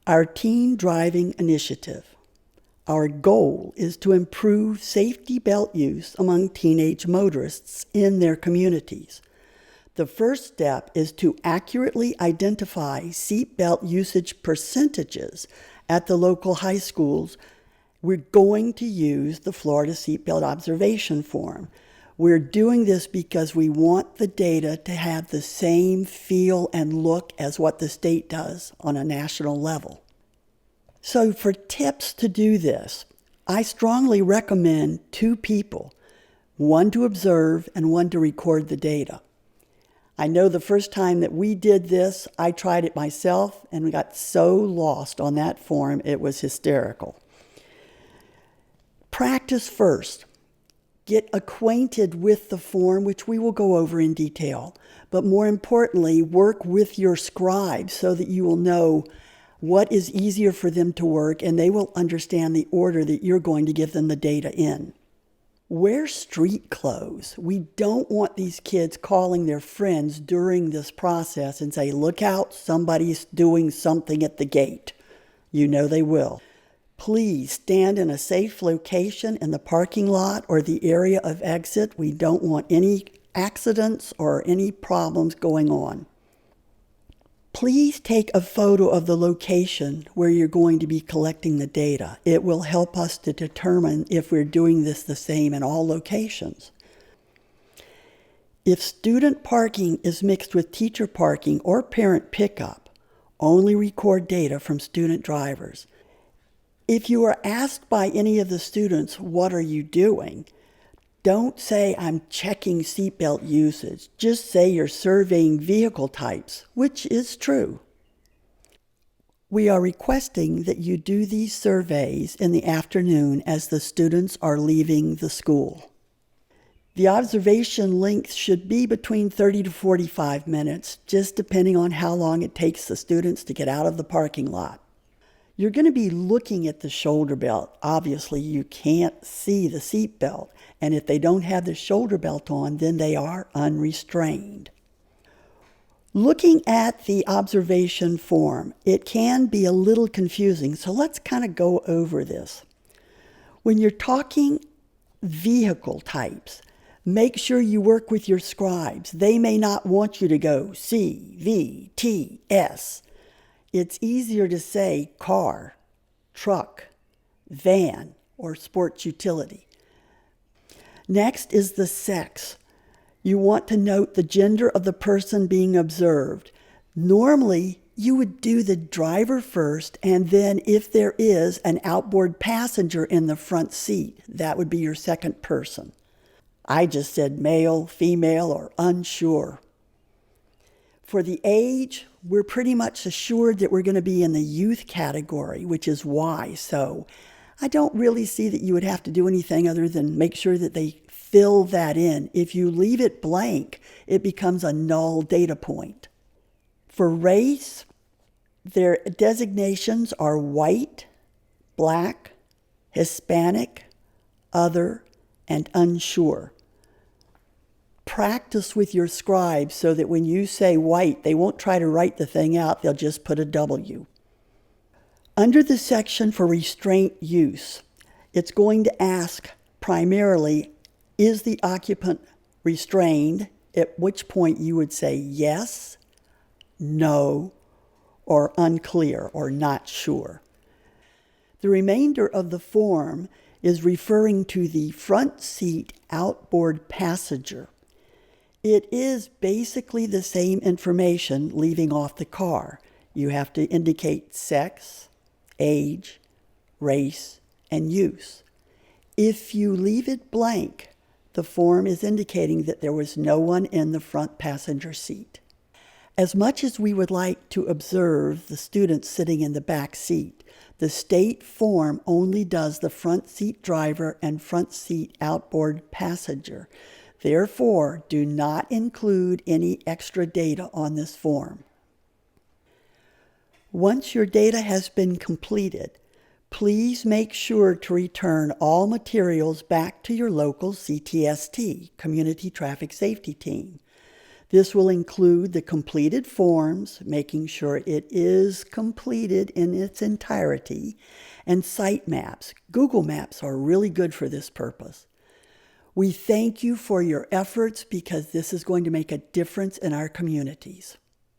Our Teen Driving Initiative. Our goal is to improve safety belt use among teenage motorists in their communities. The first step is to accurately identify seatbelt usage percentages at the local high schools. We're going to use the Florida Seatbelt Observation Form. We're doing this because we want the data to have the same feel and look as what the state does on a national level. So for tips to do this, I strongly recommend 2 people, one to observe and one to record the data. I know the first time that we did this, I tried it myself and we got so lost on that form, it was hysterical. Practice first. Get acquainted with the form, which we will go over in detail, but more importantly, work with your scribe so that you will know what is easier for them to work and they will understand the order that you're going to give them the data in. Wear street clothes. We don't want these kids calling their friends during this process and say, "Look out, somebody's doing something at the gate." You know they will. Please stand in a safe location in the parking lot or the area of exit. We don't want any accidents or any problems going on. Please take a photo of the location where you're going to be collecting the data. It will help us to determine if we're doing this the same in all locations. If student parking is mixed with teacher parking or parent pickup, only record data from student drivers. If you are asked by any of the students, "What are you doing?" don't say, "I'm checking seatbelt usage." Just say you're surveying vehicle types, which is true. We are requesting that you do these surveys in the afternoon as the students are leaving the school. The observation length should be between 30 to 45 minutes, just depending on how long it takes the students to get out of the parking lot. You're going to be looking at the shoulder belt. Obviously, you can't see the seat belt, and if they don't have the shoulder belt on, then they are unrestrained. Looking at the observation form, it can be a little confusing, so let's kind of go over this. When you're talking vehicle types, make sure you work with your scribes. They may not want you to go C, V, T, S. It's easier to say car, truck, van, or sports utility. Next is the sex. You want to note the gender of the person being observed. Normally, you would do the driver first, and then if there is an outboard passenger in the front seat, that would be your second person. I just said male, female, or unsure. For the age, we're pretty much assured that we're going to be in the youth category, which is Y. So I don't really see that you would have to do anything other than make sure that they fill that in. If you leave it blank, it becomes a null data point. For race, their designations are white, black, Hispanic, other, and unsure. Practice with your scribe so that when you say white, they won't try to write the thing out, they'll just put a W. Under the section for restraint use, it's going to ask primarily, is the occupant restrained? At which point you would say yes, no, or unclear, or not sure. The remainder of the form is referring to the front seat outboard passenger. It is basically the same information leaving off the car. You have to indicate sex, age, race, and use. If you leave it blank, the form is indicating that there was no one in the front passenger seat. As much as we would like to observe the students sitting in the back seat, the state form only does the front seat driver and front seat outboard passenger. Therefore, do not include any extra data on this form. Once your data has been completed, please make sure to return all materials back to your local CTST, Community Traffic Safety Team. This will include the completed forms, making sure it is completed in its entirety, and site maps. Google Maps are really good for this purpose. We thank you for your efforts because this is going to make a difference in our communities.